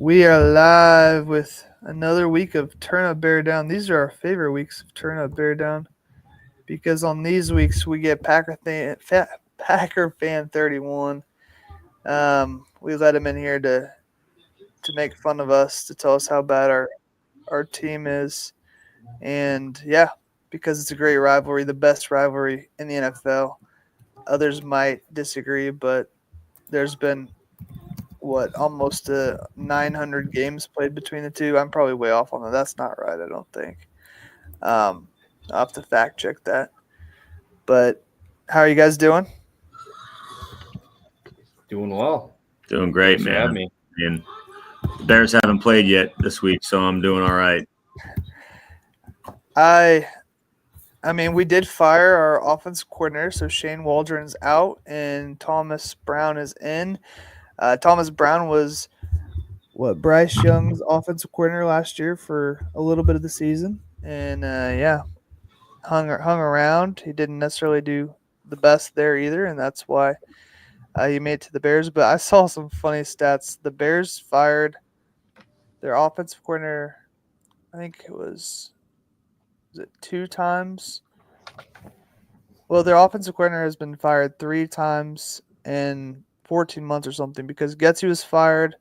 We are live with another week of Turn Up Bear Down. These are our favorite weeks of Turn Up Bear Down because on these weeks we get Packer fan 31. We let him in here to make fun of us, to tell us how bad our team is, and yeah, because it's a great rivalry, the best rivalry in the NFL. Others might disagree, but there's been almost 900 games played between the two. I'm probably way off on that. That's not right, I don't think. I'll have to fact check that. But how are you guys doing? Doing well. Doing great, Thanks for man. having me. And the Bears haven't played yet this week, so I'm doing all right. I mean, we did fire our offensive coordinator, so Shane Waldron's out and Thomas Brown is in. Thomas Brown was Bryce Young's offensive coordinator last year for a little bit of the season, and hung around. He didn't necessarily do the best there either, and that's why he made it to the Bears. But I saw some funny stats. The Bears fired their offensive coordinator, I think it was it 2 times? Well, their offensive coordinator has been fired 3 times in 14 months or something because Getsy was fired,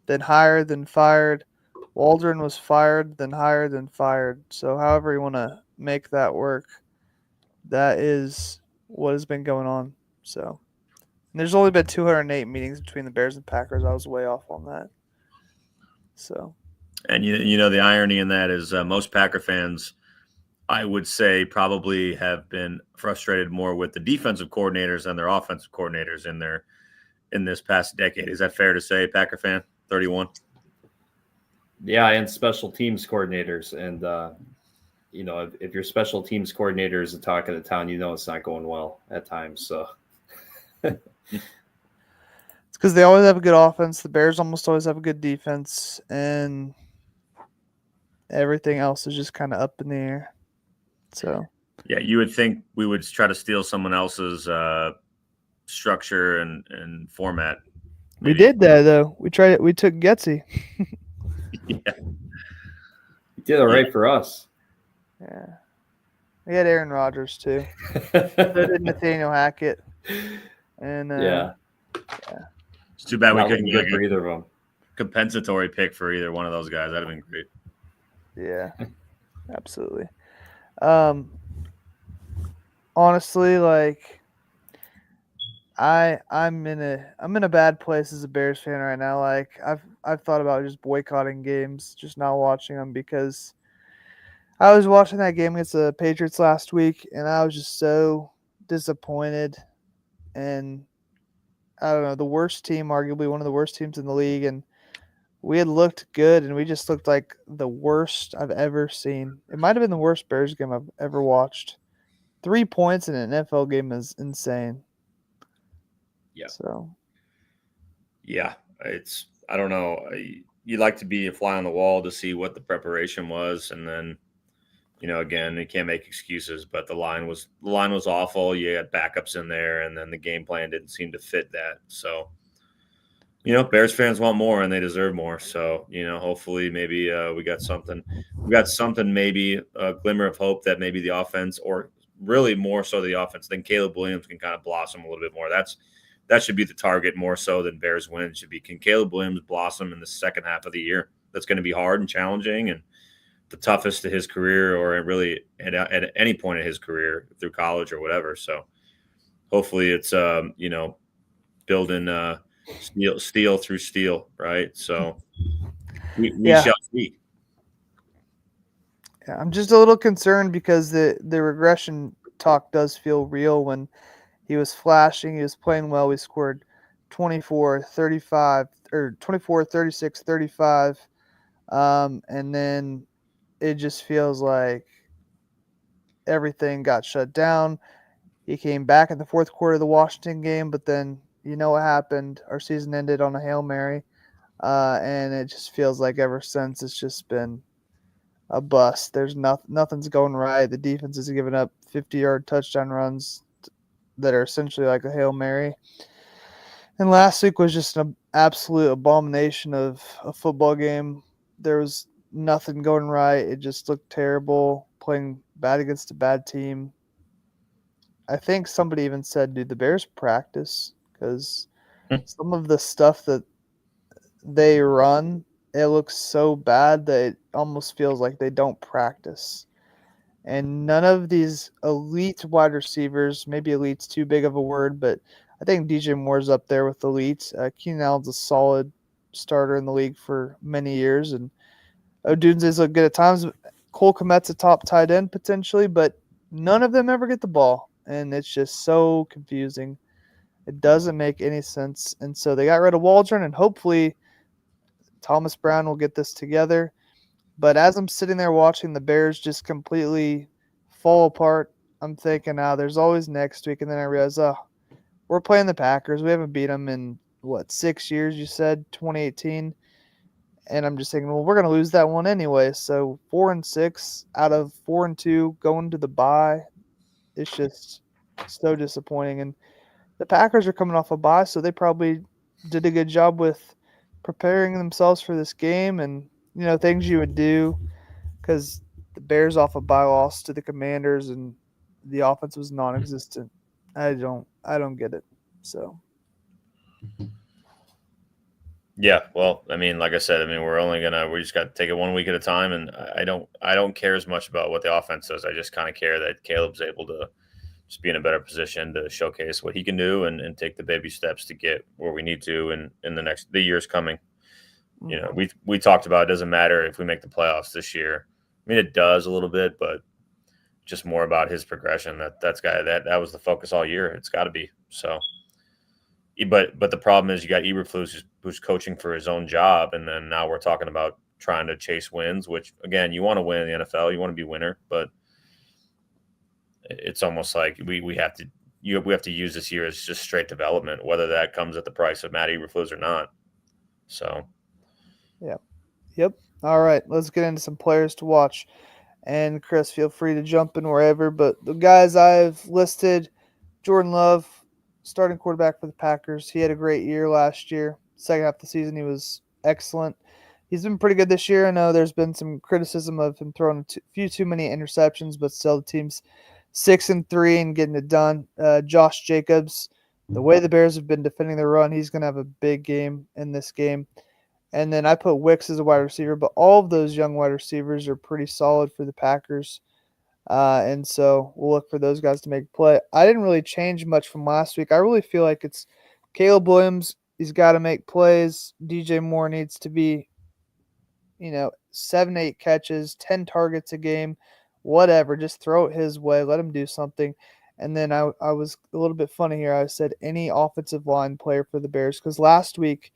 then hired, then fired. Waldron was fired, then hired, then fired. So however you want to make that work, that is what has been going on. So and there's only been 208 meetings between the Bears and Packers. I was way off on that. So, and you know the irony in that is most Packer fans, I would say, probably have been frustrated more with the defensive coordinators than their offensive coordinators in this past decade. Is that fair to say, Packer fan 31? Yeah, and special teams coordinators. And, if your special teams coordinator is the talk of the town, it's not going well at times. So it's because they always have a good offense. The Bears almost always have a good defense. And everything else is just kind of up in the air. So, yeah, you would think we would try to steal someone else's structure and format. Maybe. We did that, though. We tried it. We took Getsy. Yeah. You did all right for us. Yeah. We had Aaron Rodgers, too. So did Nathaniel Hackett. And yeah. It's too bad we couldn't get for either of them. Compensatory pick for either one of those guys. That'd have been great. Yeah, absolutely. Honestly, like I'm in a bad place as a Bears fan right now. Like I've thought about just boycotting games, just not watching them because I was watching that game against the Patriots last week and I was just so disappointed. And I don't know, the worst team, arguably one of the worst teams in the league, and we had looked good and we just looked like the worst I've ever seen. It might have been the worst Bears game I've ever watched. 3 points in an NFL game is insane. Yeah. So. Yeah, I don't know. You'd like to be a fly on the wall to see what the preparation was, and then, again, you can't make excuses. But the line was awful. You had backups in there, and then the game plan didn't seem to fit that. So, Bears fans want more, and they deserve more. So, hopefully, maybe we got something. Maybe a glimmer of hope that maybe the offense, or really more so the offense, then Caleb Williams can kind of blossom a little bit more. That should be the target more so than Bears win. Should be, can Caleb Williams blossom in the second half of the year? That's going to be hard and challenging and the toughest of his career, or really at any point in his career through college or whatever. So hopefully it's building steel through steel, right? So we shall see. Yeah, I'm just a little concerned because the regression talk does feel real. When he was flashing, he was playing well. We scored 24, 35, or 24, 36, 35. And then it just feels like everything got shut down. He came back in the fourth quarter of the Washington game, but then you know what happened. Our season ended on a Hail Mary. And it just feels like ever since it's just been a bust. There's nothing's going right. The defense is giving up 50-yard touchdown runs that are essentially like a Hail Mary. And last week was just an absolute abomination of a football game. There was nothing going right. It just looked terrible, playing bad against a bad team. I think somebody even said, "Do the Bears practice?" Because some of the stuff that they run, it looks so bad that it almost feels like they don't practice. And none of these elite wide receivers, maybe elite's too big of a word, but I think DJ Moore's up there with elite. Keenan Allen's a solid starter in the league for many years, and Odunze's look good at times. Cole Kmet's a top tight end potentially, but none of them ever get the ball, and it's just so confusing. It doesn't make any sense, and so they got rid of Waldron, and hopefully Thomas Brown will get this together. But as I'm sitting there watching the Bears just completely fall apart, I'm thinking, there's always next week. And then I realize, we're playing the Packers. We haven't beat them in, 6 years, you said, 2018. And I'm just thinking, well, we're going to lose that one anyway. So 4-6 out of 4-2 going to the bye. It's just so disappointing. And the Packers are coming off a bye, so they probably did a good job with preparing themselves for this game and, things you would do because the Bears off a bye loss to the Commanders and the offense was non-existent. I don't get it. So Yeah, well, I mean, like I said, I mean, we just got to take it 1 week at a time, and I don't care as much about what the offense does. I just kind of care that Caleb's able to just be in a better position to showcase what he can do and take the baby steps to get where we need to in the years coming. You know, we talked about it doesn't matter if we make the playoffs this year. I mean, it does a little bit, but just more about his progression. That was the focus all year. It's got to be so. But the problem is you got Eberflus who's coaching for his own job, and then now we're talking about trying to chase wins. Which again, you want to win in the NFL, you want to be a winner, but it's almost like we have to use this year as just straight development, whether that comes at the price of Matt Eberflus or not. So. Yep. All right, let's get into some players to watch. And Chris, feel free to jump in wherever. But the guys I've listed, Jordan Love, starting quarterback for the Packers. He had a great year last year. Second half of the season, he was excellent. He's been pretty good this year. I know there's been some criticism of him throwing a few too many interceptions, but still the team's 6-3 and getting it done. Josh Jacobs, the way the Bears have been defending the run, he's going to have a big game in this game. And then I put Wicks as a wide receiver, but all of those young wide receivers are pretty solid for the Packers. And so we'll look for those guys to make a play. I didn't really change much from last week. I really feel like it's Caleb Williams. He's got to make plays. DJ Moore needs to be, 7, 8 catches, 10 targets a game, whatever. Just throw it his way. Let him do something. And then I was a little bit funny here. I said any offensive line player for the Bears because last week,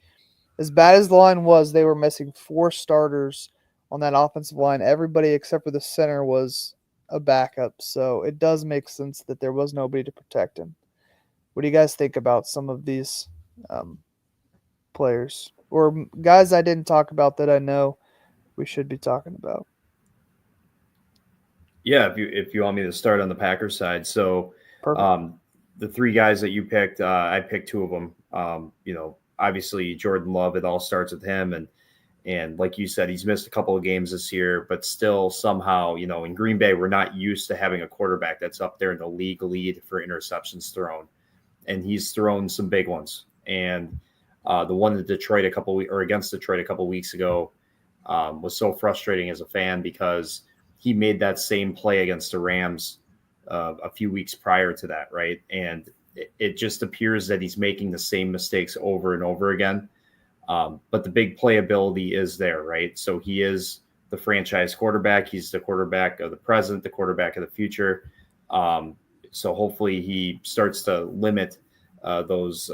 as bad as the line was, they were missing 4 starters on that offensive line. Everybody except for the center was a backup. So it does make sense that there was nobody to protect him. What do you guys think about some of these players or guys I didn't talk about that I know we should be talking about? Yeah, if you want me to start on the Packers side, so the 3 guys that you picked, I picked 2 of them. Obviously Jordan Love, it all starts with him, and like you said, he's missed a couple of games this year, but still somehow, in Green Bay, we're not used to having a quarterback that's up there in the league lead for interceptions thrown, and he's thrown some big ones. And the one at Detroit against Detroit a couple weeks ago was so frustrating as a fan because he made that same play against the Rams a few weeks prior to that, right? And it just appears that he's making the same mistakes over and over again. But the big playability is there, right? So he is the franchise quarterback. He's the quarterback of the present, the quarterback of the future. So hopefully he starts to limit those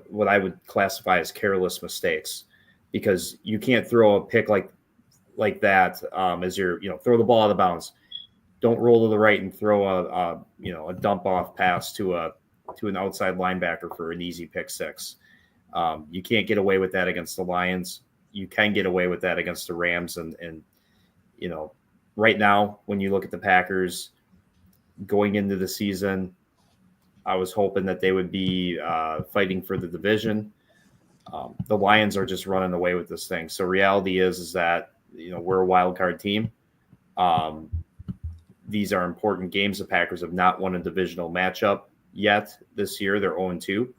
what I would classify as careless mistakes, because you can't throw a pick like that as you're throw the ball out of bounds. Don't roll to the right and throw a dump off pass to an outside linebacker for an easy pick six. You can't get away with that against the Lions. You can get away with that against the Rams. And right now, when you look at the Packers going into the season, I was hoping that they would be fighting for the division. The Lions are just running away with this thing. So reality is that we're a wild card team. These are important games. The Packers have not won a divisional matchup yet this year. They're 0-2.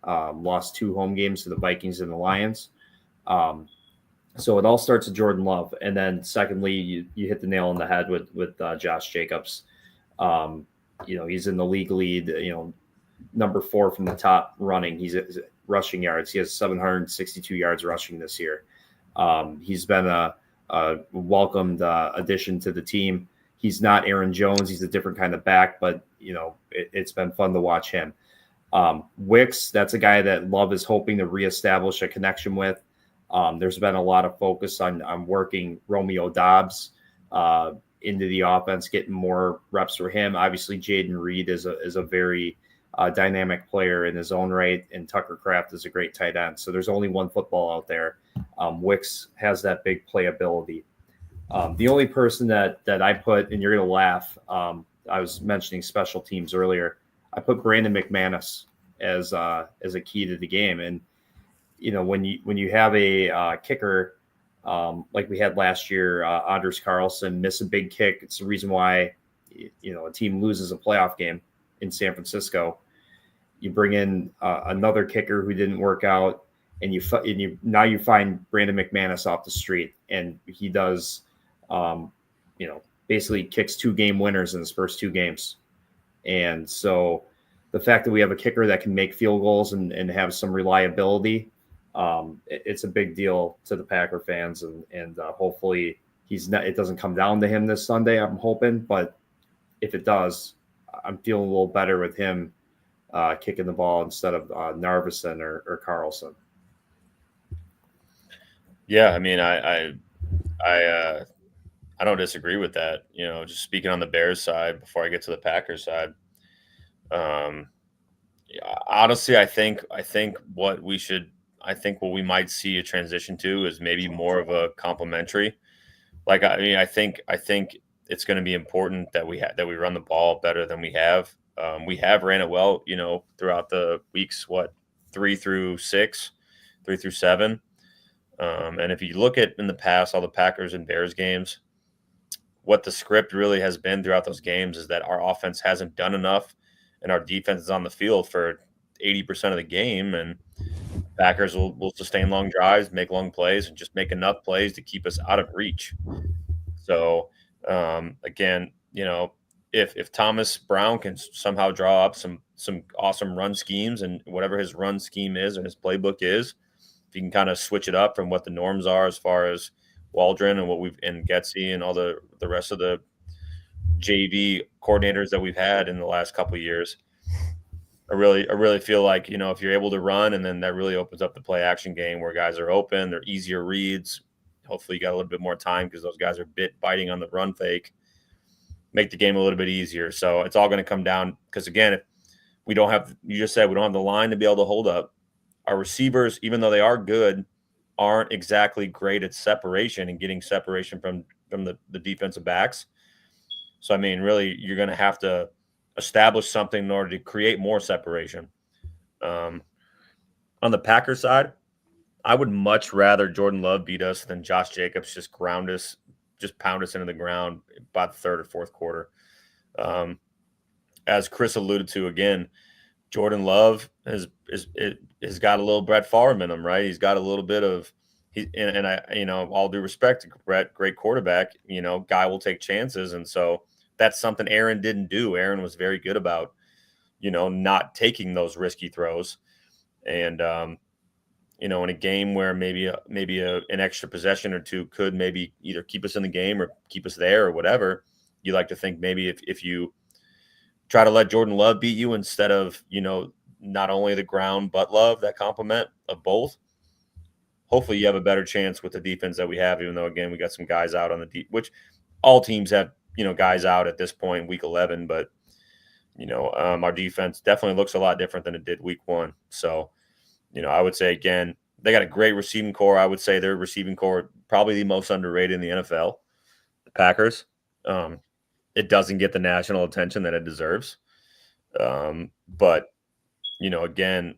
Lost 2 home games to the Vikings and the Lions. So it all starts with Jordan Love. And then secondly, you hit the nail on the head with Josh Jacobs. He's in the league lead, number 4 from the top running. He's at rushing yards. He has 762 yards rushing this year. He's been a welcomed addition to the team. He's not Aaron Jones. He's a different kind of back, but it's been fun to watch him. Wicks, that's a guy that Love is hoping to reestablish a connection with. There's been a lot of focus on working Romeo Doubs into the offense, getting more reps for him. Obviously, Jaden Reed is a very dynamic player in his own right, and Tucker Kraft is a great tight end. So there's only one football out there. Wicks has that big playability. The only person that I put, and you're going to laugh, I was mentioning special teams earlier. I put Brandon McManus as a key to the game. And, when you have a kicker like we had last year, Anders Carlson miss a big kick. It's the reason why, a team loses a playoff game in San Francisco. You bring in another kicker who didn't work out, and you find Brandon McManus off the street, and he does, basically kicks 2 game winners in his first 2 games. And so the fact that we have a kicker that can make field goals and have some reliability, it's a big deal to the Packer fans, and hopefully it doesn't come down to him this Sunday, I'm hoping, but if it does, I'm feeling a little better with him kicking the ball instead of Narveson or Carlson. Yeah, I mean, I don't disagree with that. Just speaking on the Bears side before I get to the Packers side. Honestly, I think what we might see a transition to is maybe more of a complementary. I think it's going to be important that we run the ball better than we have. We have ran it well, throughout the weeks, 3 through 7. And if you look at in the past, all the Packers and Bears games, what the script really has been throughout those games is that our offense hasn't done enough and our defense is on the field for 80% of the game. And Packers will sustain long drives, make long plays, and just make enough plays to keep us out of reach. So, again, if Thomas Brown can somehow draw up some awesome run schemes, and whatever his run scheme is and his playbook is, if he can kind of switch it up from what the norms are as far as Waldron and Getsy and all the rest of the JV coordinators that we've had in the last couple of years, I really feel like, if you're able to run, and then that really opens up the play action game where guys are open, they're easier reads. Hopefully you got a little bit more time because those guys are biting on the run fake, make the game a little bit easier. So it's all going to come down because, again, if we don't have, you just said we don't have the line to be able to hold up. Our receivers, even though they are good, aren't exactly great at separation and getting separation from the defensive backs. So, I mean, really, you're going to have to establish something in order to create more separation. On the Packers side, I would much rather Jordan Love beat us than Josh Jacobs just pound us into the ground by the 3rd or 4th quarter. As Chris alluded to, again, Jordan Love has got a little Brett Favre in him, right? He's got a little bit of all due respect to Brett, great quarterback, guy will take chances. And so that's something Aaron didn't do. Aaron was very good about, not taking those risky throws. And, in a game where maybe an extra possession or two could maybe either keep us in the game or keep us there or whatever, you like to think maybe if you try to let Jordan Love beat you instead of, not only the ground but Love, that complement of both, hopefully you have a better chance with the defense that we have, even though, again, we got some guys out on the deep, which all teams have, guys out at this point, week 11, but, our defense definitely looks a lot different than it did week 1. So, I would say, again, they got a great receiving core. I would say their receiving core probably the most underrated in the NFL, the Packers. It doesn't get the national attention that it deserves. But again,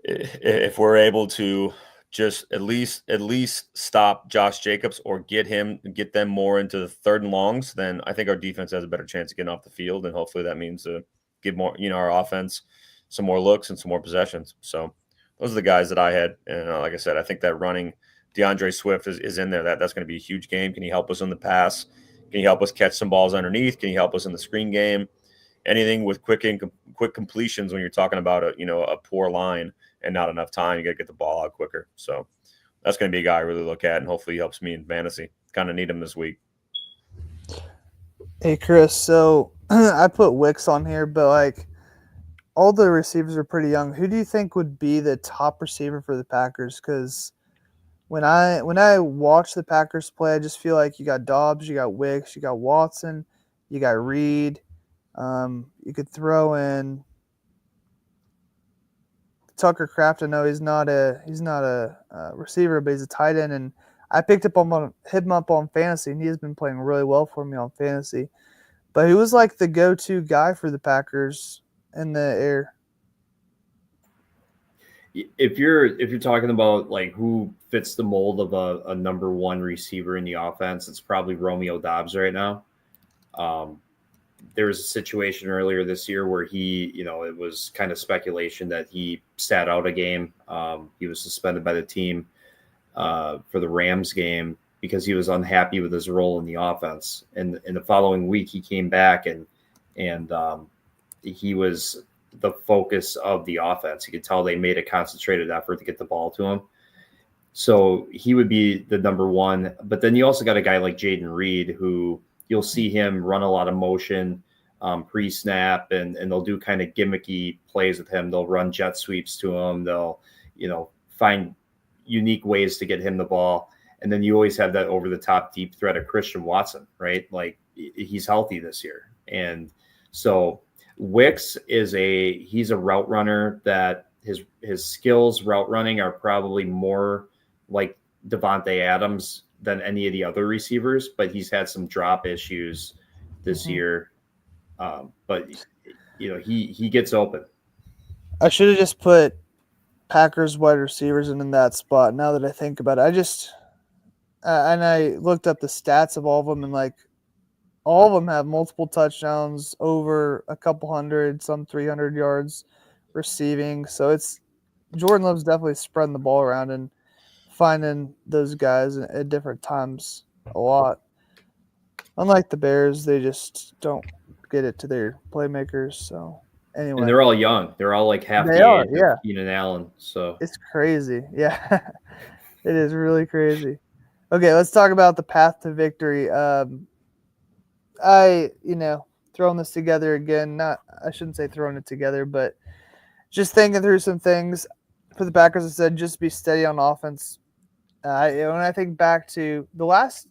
if we're able to just at least stop Josh Jacobs or get them more into the third and longs, then I think our defense has a better chance of getting off the field, and hopefully that means to give more, our offense some more looks and some more possessions. So those are the guys that I had, and like I said, I think that running DeAndre Swift is in there. That's going to be a huge game. Can he help us in the pass? Can he help us catch some balls underneath? Can he help us in the screen game? Anything with quick completions when you're talking about a poor line and not enough time, you got to get the ball out quicker. So that's going to be a guy I really look at, and hopefully he helps me in fantasy. Kind of need him this week. Hey, Chris, so I put Wicks on here, but like all the receivers are pretty young. Who do you think would be the top receiver for the Packers? Because when I watch the Packers play, I just feel like you got Dobbs, you got Wicks, you got Watson, you got Reed. You could throw in Tucker Kraft. I know he's not a receiver, but he's a tight end, and I picked him up on fantasy, and he has been playing really well for me on fantasy. But he was like the go-to guy for the Packers in the air. If you're talking about like who fits the mold of a number one receiver in the offense, it's probably Romeo Dobbs right now. There was a situation earlier this year where he, it was kind of speculation that he sat out a game. He was suspended by the team for the Rams game because he was unhappy with his role in the offense. And in the following week, he came back and he was the focus of the offense. You could tell they made a concentrated effort to get the ball to him. So he would be the number one. But then you also got a guy like Jaden Reed, who you'll see him run a lot of motion pre-snap, and they'll do kind of gimmicky plays with him. They'll run jet sweeps to him. They'll, find unique ways to get him the ball. And then you always have that over-the-top deep threat of Christian Watson, right? Like he's healthy this year. And so Wicks he's a route runner that his skills route running are probably more like Devontae Adams than any of the other receivers, but he's had some drop issues this year. But he gets open. I should have just put Packers wide receivers in that spot. Now that I think about it, and I looked up the stats of all of them, and like all of them have multiple touchdowns, over a couple hundred, some 300 yards receiving. So it's Jordan Love's definitely spreading the ball around and finding those guys at different times a lot. Unlike the Bears, they just don't get it to their playmakers. So anyway, and they're all young. They're all like half the age of Keenan Allen. So it's crazy. Yeah, it is really crazy. Okay, let's talk about the path to victory. Throwing this together again. I shouldn't say throwing it together, but just thinking through some things for the Packers. I said just be steady on offense. When I think back to the last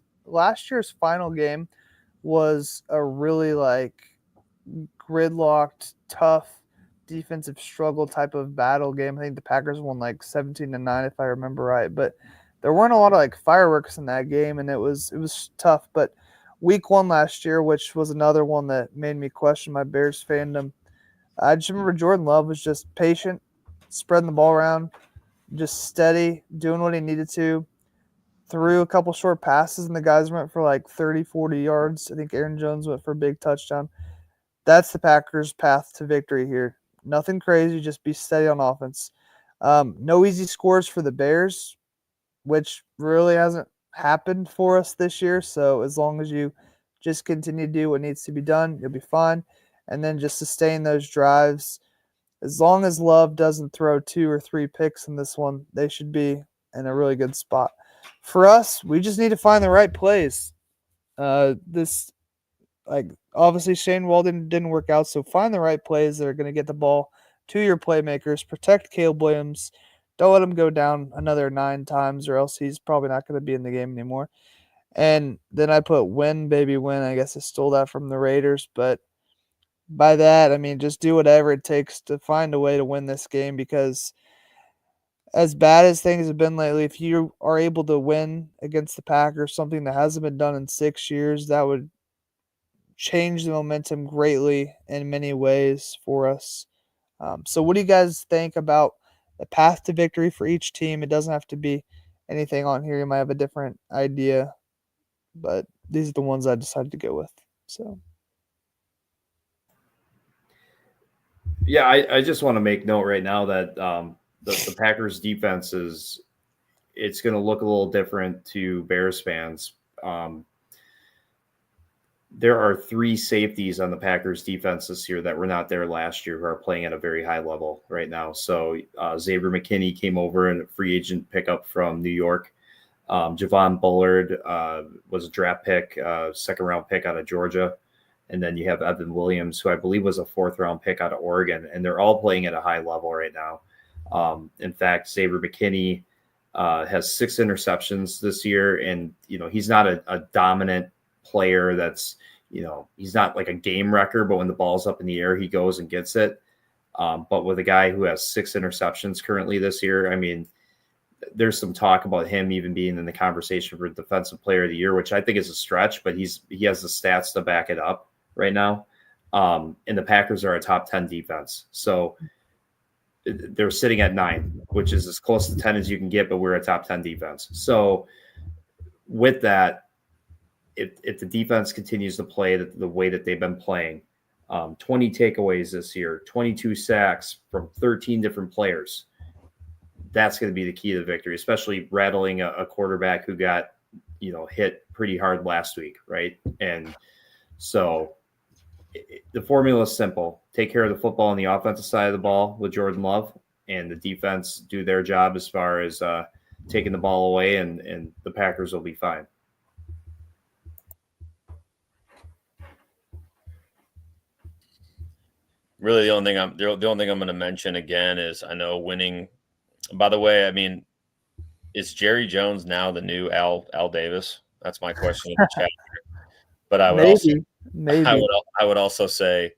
year's final game, was a really like gridlocked, tough defensive struggle type of battle game. I think the Packers won like 17-9 if I remember right, but there weren't a lot of like fireworks in that game, and it was tough. But week 1 last year, which was another one that made me question my Bears fandom, I just remember Jordan Love was just patient, spreading the ball around, just steady, doing what he needed to. Threw a couple short passes, and the guys went for like 30, 40 yards. I think Aaron Jones went for a big touchdown. That's the Packers' path to victory here. Nothing crazy, just be steady on offense. No easy scores for the Bears, which really hasn't happened for us this year. So as long as you just continue to do what needs to be done, you'll be fine. And then just sustain those drives. As long as Love doesn't throw 2 or 3 picks in this one, they should be in a really good spot. For us, we just need to find the right plays. Obviously Shane Waldron didn't work out, so find the right plays that are going to get the ball to your playmakers. Protect Caleb Williams. Don't let him go down another 9 times, or else he's probably not going to be in the game anymore. And then I put win, baby, win. I guess I stole that from the Raiders, but by that, I mean just do whatever it takes to find a way to win this game, because as bad as things have been lately, if you are able to win against the Packers, something that hasn't been done in 6 years, that would changed the momentum greatly in many ways for us. So, what do you guys think about the path to victory for each team? It doesn't have to be anything on here. You might have a different idea, but these are the ones I decided to go with. So, yeah, I just want to make note right now that the Packers defense it's going to look a little different to Bears fans. There are 3 safeties on the Packers defense this year that were not there last year who are playing at a very high level right now. So Xavier McKinney came over in a free agent pickup from New York. Javon Bullard was a draft pick, second round pick out of Georgia. And then you have Evan Williams, who I believe was a 4th round pick out of Oregon. And they're all playing at a high level right now. In fact, Xavier McKinney has 6 interceptions this year. And, he's not a dominant player that's, he's not like a game wrecker, but when the ball's up in the air, he goes and gets it. But with a guy who has 6 interceptions currently this year, I mean, there's some talk about him even being in the conversation for defensive player of the year, which I think is a stretch, but he has the stats to back it up right now. And the Packers are a top 10 defense. So they're sitting at 9, which is as close to 10 as you can get, but we're a top 10 defense. So with that, if the defense continues to play the way that they've been playing, 20 takeaways this year, 22 sacks from 13 different players, that's going to be the key to the victory, especially rattling a quarterback who got, hit pretty hard last week, right? And so the formula is simple. Take care of the football on the offensive side of the ball with Jordan Love, and the defense do their job as far as taking the ball away, and the Packers will be fine. Really, the only thing I'm going to mention again is I know winning. By the way, I mean, is Jerry Jones now the new Al Davis? That's my question in the chat. But I would I would also say,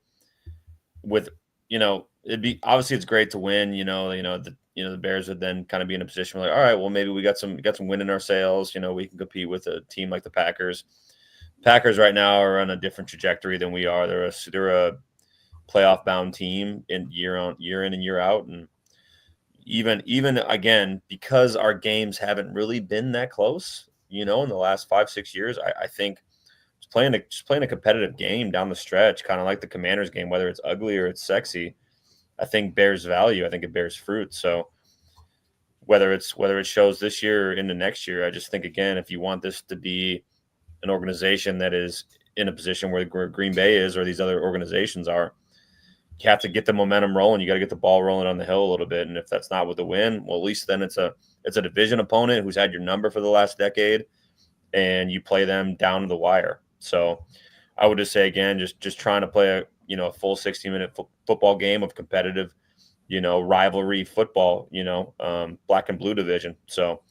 with it'd be obviously it's great to win. The Bears would then kind of be in a position where, like, all right, well, maybe we got some win in our sails. We can compete with a team like the Packers. Packers right now are on a different trajectory than we are. They're a playoff bound team in year in and year out, and even again, because our games haven't really been that close, in the last 5-6 years, I think just playing a competitive game down the stretch, kind of like the Commanders game, whether it's ugly or it's sexy, I think bears value. I think it bears fruit. So whether it shows this year or into next year, I just think, again, if you want this to be an organization that is in a position where Green Bay is or these other organizations are, you have to get the momentum rolling. You got to get the ball rolling on the hill a little bit. And if that's not with the win, well, at least then it's a division opponent who's had your number for the last decade, and you play them down to the wire. So I would just say, again, just trying to play a full 60-minute football game of competitive, rivalry football, black and blue division. So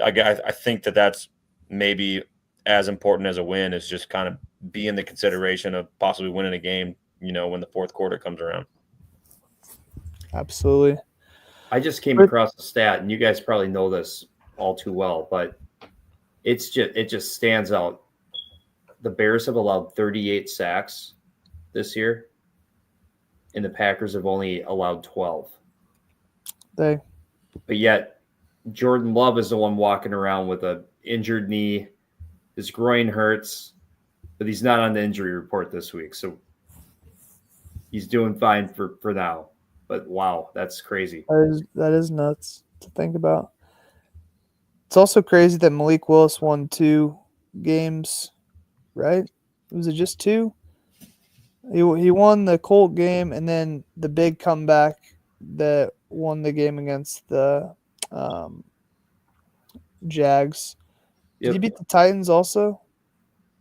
I think that's maybe as important as a win, is just kind of be in the consideration of possibly winning a game, when the fourth quarter comes around. Absolutely. I just came across a stat, and you guys probably know this all too well, but it just stands out. The Bears have allowed 38 sacks this year, and the Packers have only allowed 12. But yet Jordan Love is the one walking around with an injured knee. His groin hurts, but he's not on the injury report this week. So he's doing fine for now. But wow, that's crazy. That is nuts to think about. It's also crazy that Malik Willis won 2 games, right? Was it just 2? He won the Colt game, and then the big comeback that won the game against the Jags. Did he beat the Titans also?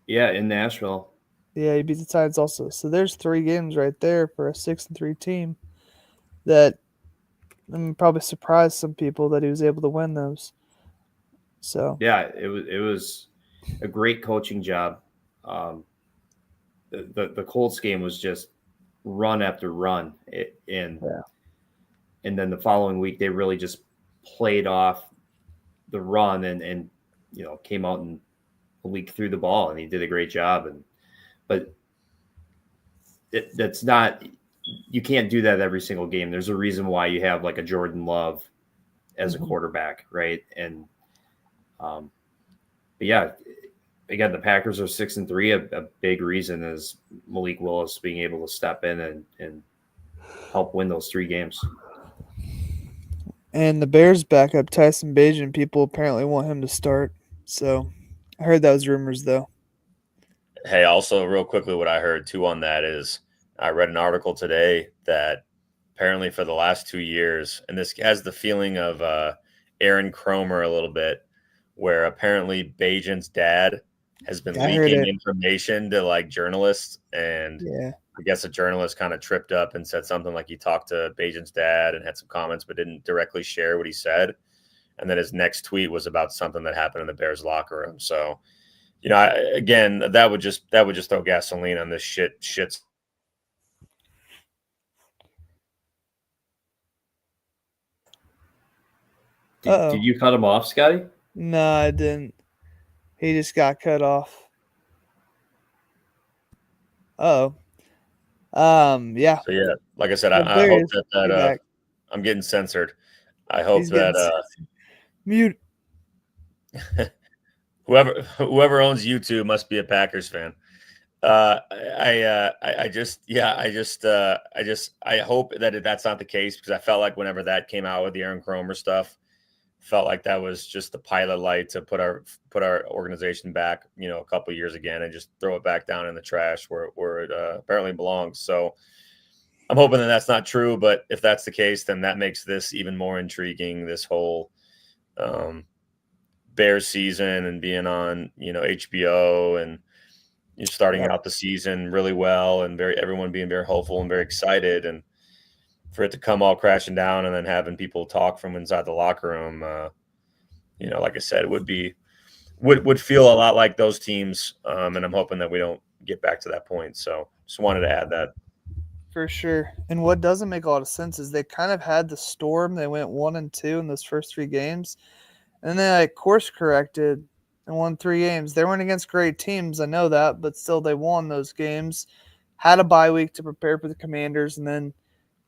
Yeah, in Nashville. Yeah, he beat the Titans also. So there's 3 games right there for a 6-3 team that probably surprised some people that he was able to win those. So yeah, it was a great coaching job. The Colts game was just run after run, and then the following week they really just played off the run and came out and Malik threw the ball, and he did a great job. but that's not. You can't do that every single game. There's a reason why you have like a Jordan Love as a quarterback, right? And but yeah, again, the Packers are 6-3. A big reason is Malik Willis being able to step in and help win those 3 games. And the Bears backup Tyson Bagent, people apparently want him to start. So I heard that was rumors though. Hey, also real quickly, what I heard too on that is I read an article today that apparently for the last 2 years, and this has the feeling of Aaron Cromer a little bit, where apparently Bagent's dad has been leaking information to like journalists, and I guess a journalist kind of tripped up and said something like he talked to Bagent's dad and had some comments, but didn't directly share what he said. And then his next tweet was about something that happened in the Bears locker room. So, you know, again, that would just throw gasoline on this shit. Did you cut him off, Scotty? No, I didn't. He just got cut off. Yeah. So yeah, like I said, I hope that I'm getting censored. I hope that mute. whoever owns YouTube must be a Packers fan. I hope that that's not the case, because I felt like whenever that came out with the Aaron Cromer stuff, felt like that was just the pilot light to put our organization back, a couple of years again, and just throw it back down in the trash where it apparently belongs. So I'm hoping that that's not true, but if that's the case, then that makes this even more intriguing. This whole Bears season and being on HBO, and you're starting out the season really well, and everyone being very hopeful and very excited, and for it to come all crashing down and then having people talk from inside the locker room, like I said, would feel a lot like those teams. And I'm hoping that we don't get back to that point. So just wanted to add that. For sure. And what doesn't make a lot of sense is they kind of had the storm. They went 1-2 in those first 3 games, and then they course corrected and won 3 games. They weren't against great teams, I know that, but still they won those games. Had a bye week to prepare for the Commanders, and then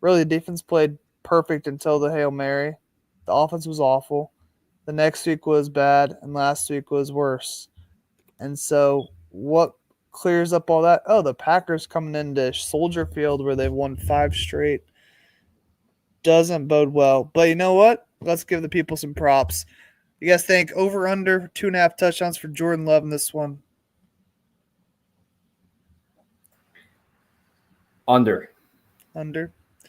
really, the defense played perfect until the Hail Mary. The offense was awful. The next week was bad, and last week was worse. And so what clears up all that? Oh, the Packers coming into Soldier Field where they've won 5 straight. Doesn't bode well. But you know what? Let's give the people some props. You guys think over, under 2.5 touchdowns for Jordan Love in this one? Under. Under. I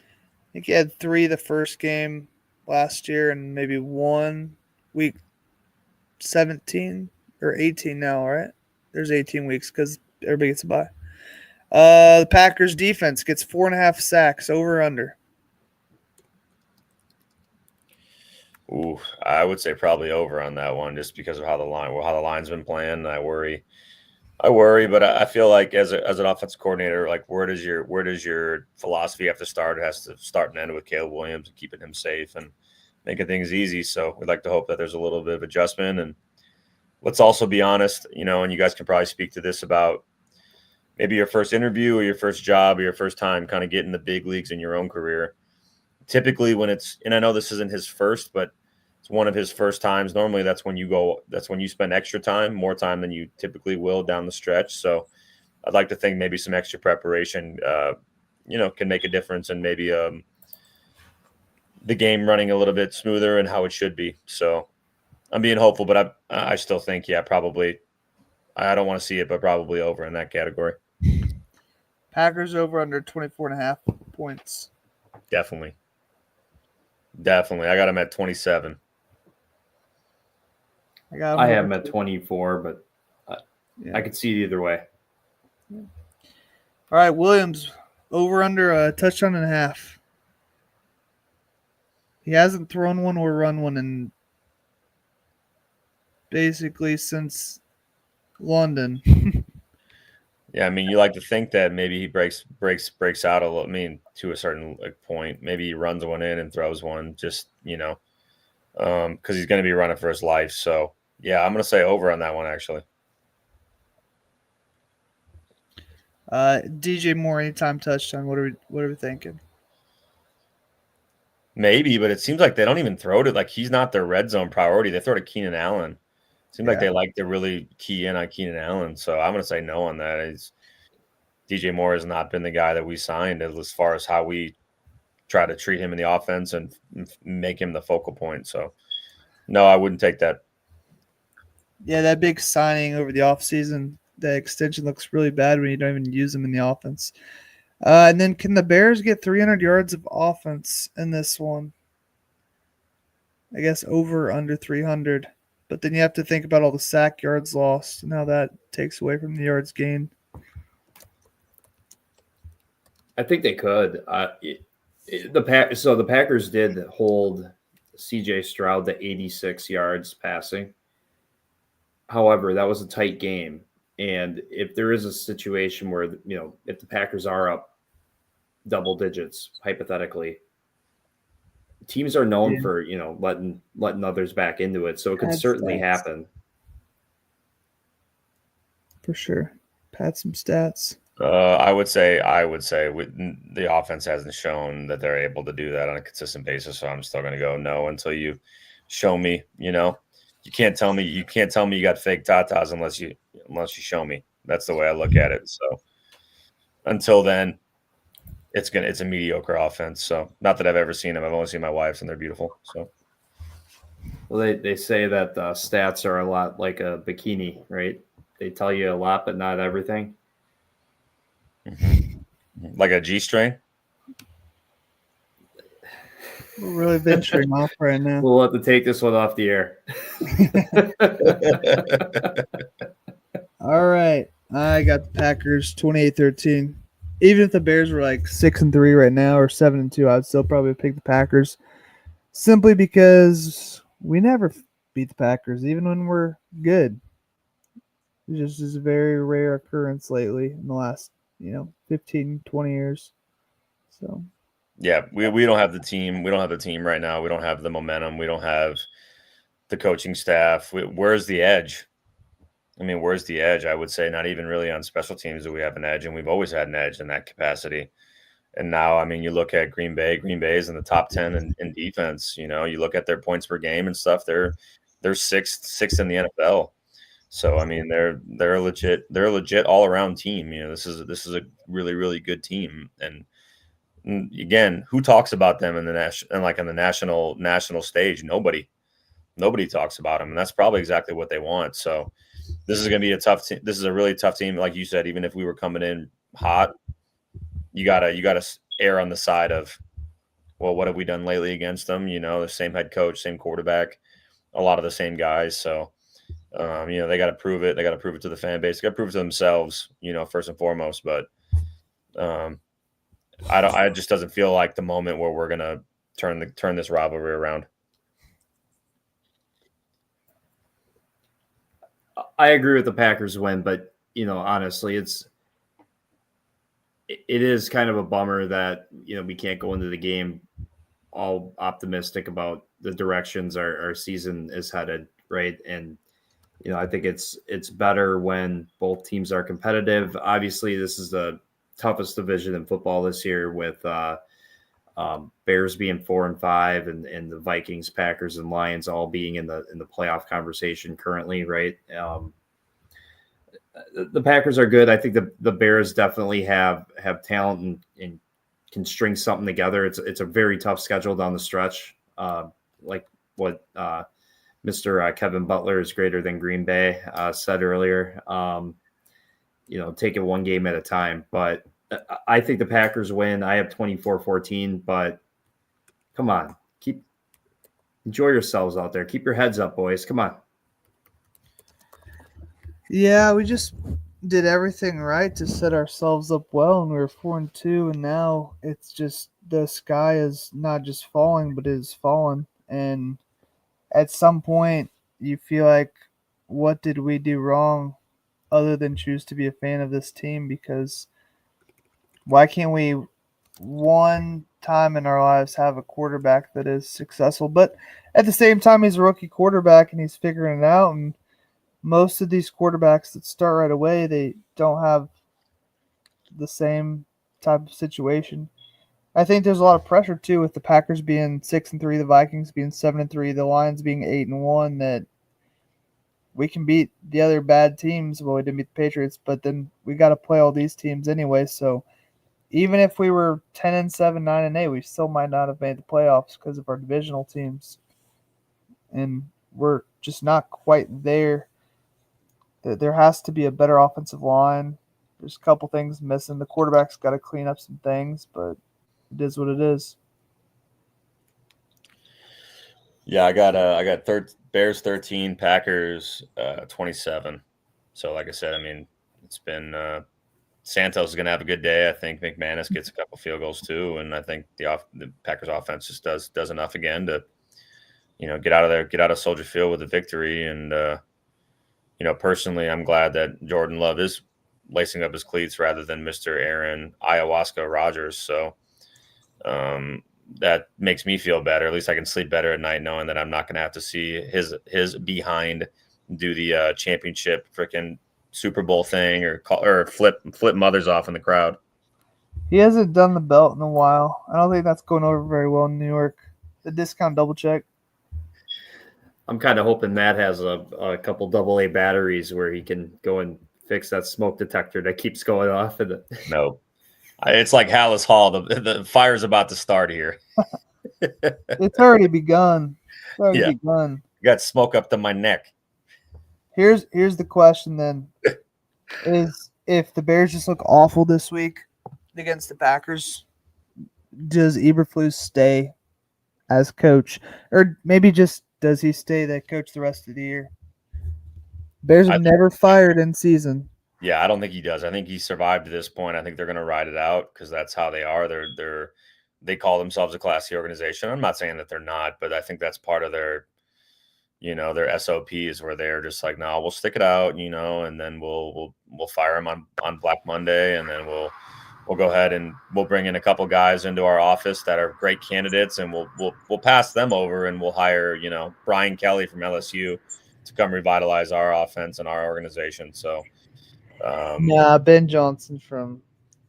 think he had 3 the first game last year and maybe 1 week 17 or 18 now, right? There's 18 weeks because everybody gets a bye. The Packers defense gets 4.5 sacks, over, under. Ooh, I would say probably over on that one, just because of how the line's been playing. I worry, but I feel like as an offensive coordinator, like where does your philosophy have to start? It has to start and end with Caleb Williams and keeping him safe and making things easy. So we'd like to hope that there's a little bit of adjustment. And let's also be honest, and you guys can probably speak to this about maybe your first interview or your first job or your first time kind of getting the big leagues in your own career. Typically when and I know this isn't his first, but it's one of his first times. Normally that's when you spend extra time, more time than you typically will down the stretch. So I'd like to think maybe some extra preparation, can make a difference, and maybe the game running a little bit smoother and how it should be. So I'm being hopeful, but I still think, probably, I don't want to see it, but probably over in that category. Packers over under 24.5 points. Definitely. I got him at 27. I have him at 24, but I could see it either way. Yeah. All right, Williams, over under a touchdown and a half. He hasn't thrown one or run one in basically since London. Yeah, I mean, you like to think that maybe he breaks out a little. I mean, to a certain point, maybe he runs one in and throws one, just because he's going to be running for his life. So yeah, I'm going to say over on that one, actually. DJ Moore anytime touchdown. What are we thinking? Maybe, but it seems like they don't even throw to like he's not their red zone priority. They throw to Keenan Allen. Seems like they like to really key in on Keenan Allen. So I'm going to say no on that. DJ Moore has not been the guy that we signed as far as how we try to treat him in the offense and make him the focal point. So no, I wouldn't take that. Yeah, that big signing over the offseason, the extension looks really bad when you don't even use them in the offense. And then can the Bears get 300 yards of offense in this one? I guess over under 300. But then you have to think about all the sack yards lost and how that takes away from the yards gained. I think they could. The Packers did hold CJ Stroud to 86 yards passing. However, that was a tight game. And if there is a situation where, if the Packers are up double digits, hypothetically, teams are known for, letting others back into it. So it could certainly happen. For sure. Pad some stats. I would say the offense hasn't shown that they're able to do that on a consistent basis. So I'm still going to go no until you show me. You can't tell me you got fake tatas unless you show me. That's the way I look at it. So until then, it's a mediocre offense. So not that I've ever seen them. I've only seen my wife's and they're beautiful. So. Well, they say that stats are a lot like a bikini, right? They tell you a lot, but not everything. Like a G-string? We're really venturing off right now. We'll have to take this one off the air. All right. I got the Packers 28-13. Even if the Bears were like 6-3 right now or 7-2, I'd still probably pick the Packers. Simply because we never beat the Packers, even when we're good. It just is a very rare occurrence lately in the last, 15, 20 years. So, yeah, we don't have the team. We don't have the team right now. We don't have the momentum. We don't have the coaching staff. Where's the edge? I mean, where's the edge? I would say not even really on special teams do we have an edge, and we've always had an edge in that capacity. And now, I mean, you look at Green Bay. Green Bay is in the top 10 in defense. You look at their points per game and stuff. They're sixth in the NFL. So I mean, they're a legit all around team. This is a really, really good team. And again, who talks about them in the national stage? Nobody talks about them, and that's probably exactly what they want. So this is going to be a tough team. This is a really tough team, like you said. Even if we were coming in hot, you gotta err on the side of, well, what have we done lately against them? The same head coach, same quarterback, a lot of the same guys. So. They got to prove it. They got to prove it to the fan base. They got to prove it to themselves, first and foremost. But I just doesn't feel like the moment where we're gonna turn this rivalry around. I agree with the Packers win, but honestly, it is kind of a bummer that we can't go into the game all optimistic about the directions our season is headed, right? And I think it's better when both teams are competitive. Obviously, this is the toughest division in football this year, with Bears being 4-5 and the Vikings, Packers, and Lions all being in the playoff conversation currently, right? The Packers are good. I think the Bears definitely have talent and can string something together. It's a very tough schedule down the stretch, like what Mr. Kevin Butler is greater than Green Bay said earlier. Take it one game at a time. But I think the Packers win. I have 24-14, but come on. Enjoy yourselves out there. Keep your heads up, boys. Come on. Yeah, we just did everything right to set ourselves up well, and we were 4-2, and now it's just the sky is not just falling, but it is falling. And at some point, you feel like, what did we do wrong other than choose to be a fan of this team? Because why can't we one time in our lives have a quarterback that is successful? But at the same time, he's a rookie quarterback and he's figuring it out. And most of these quarterbacks that start right away, they don't have the same type of situation. I think there's a lot of pressure too with the Packers being 6-3, the Vikings being 7-3, the Lions being 8-1. That we can beat the other bad teams. Well, we didn't beat the Patriots, but then we got to play all these teams anyway. So even if we were 10-7, 9-8, we still might not have made the playoffs because of our divisional teams, and we're just not quite there. There has to be a better offensive line. There's a couple things missing. The quarterback's got to clean up some things, but it is what it is. Yeah, I got Bears 13, Packers 27. So, like I said, I mean, it's been Santos is going to have a good day. I think McManus gets a couple field goals too, and I think the Packers offense just does enough again to, get out of there, get out of Soldier Field with a victory. And personally, I'm glad that Jordan Love is lacing up his cleats rather than Mr. Aaron Ayahuasca Rodgers. So that makes me feel better. At least I can sleep better at night knowing that I'm not going to have to see his behind do the championship freaking Super Bowl thing or flip mothers off in the crowd. He hasn't done the belt in a while. I don't think that's going over very well in New York. The discount double check. I'm kind of hoping Matt has a couple AA batteries where he can go and fix that smoke detector that keeps going off. No, it's like Hallis Hall. The fire's about to start here. It's already begun. Begun. Got smoke up to my neck. Here's the question then: is if the Bears just look awful this week against the Packers, does Eberflus stay as coach, or maybe just does he stay the coach the rest of the year? Bears have never fired in season. Yeah, I don't think he does. I think he survived to this point. I think they're going to ride it out because that's how they are. They call themselves a classy organization. I'm not saying that they're not, but I think that's part of their SOPs where they're just like, no, we'll stick it out, and then we'll fire him on Black Monday, and then we'll go ahead and we'll bring in a couple guys into our office that are great candidates, and we'll pass them over, and we'll hire Brian Kelly from LSU to come revitalize our offense and our organization. So, Ben Johnson from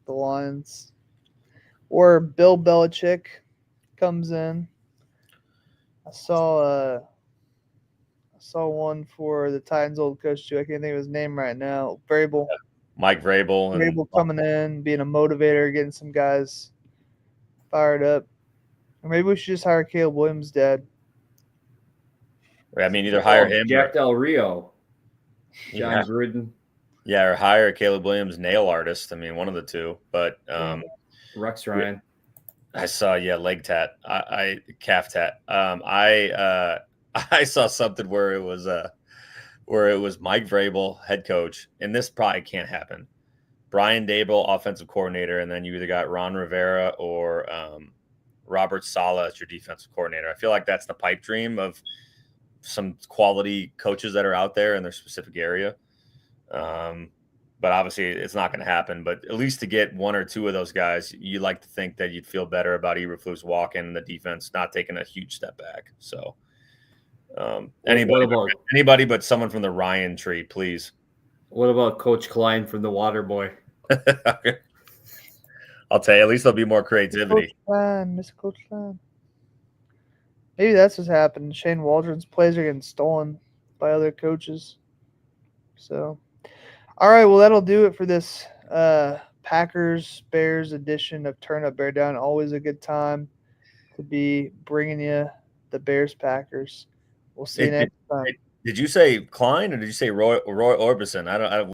the Lions, or Bill Belichick comes in. I saw one for the Titans' old coach too. I can't think of his name right now. Vrabel. Mike Vrabel. Vrabel coming in, being a motivator, getting some guys fired up. Or maybe we should just hire Caleb Williams' dad. I mean, either hire him, Jack Del Rio, John Gruden. Yeah, or hire Caleb Williams' nail artist. I mean, one of the two. But Rex Ryan. I saw leg tat. I calf tat. I saw something where it was Mike Vrabel, head coach, and this probably can't happen. Brian Daboll, offensive coordinator, and then you either got Ron Rivera or Robert Saleh as your defensive coordinator. I feel like that's the pipe dream of some quality coaches that are out there in their specific area. But obviously it's not going to happen. But at least to get one or two of those guys, you'd like to think that you'd feel better about Eberflus walking and the defense not taking a huge step back. So anybody but someone from the Ryan tree, please. What about Coach Klein from the Waterboy? I'll tell you, at least there'll be more creativity. Mr. Coach Klein. Maybe that's what's happened. Shane Waldron's plays are getting stolen by other coaches. So, all right, well, that'll do it for this Packers-Bears edition of Turn Up Bear Down. Always a good time to be bringing you the Bears-Packers. We'll see you next time. Did you say Klein or did you say Roy Orbison? I don't.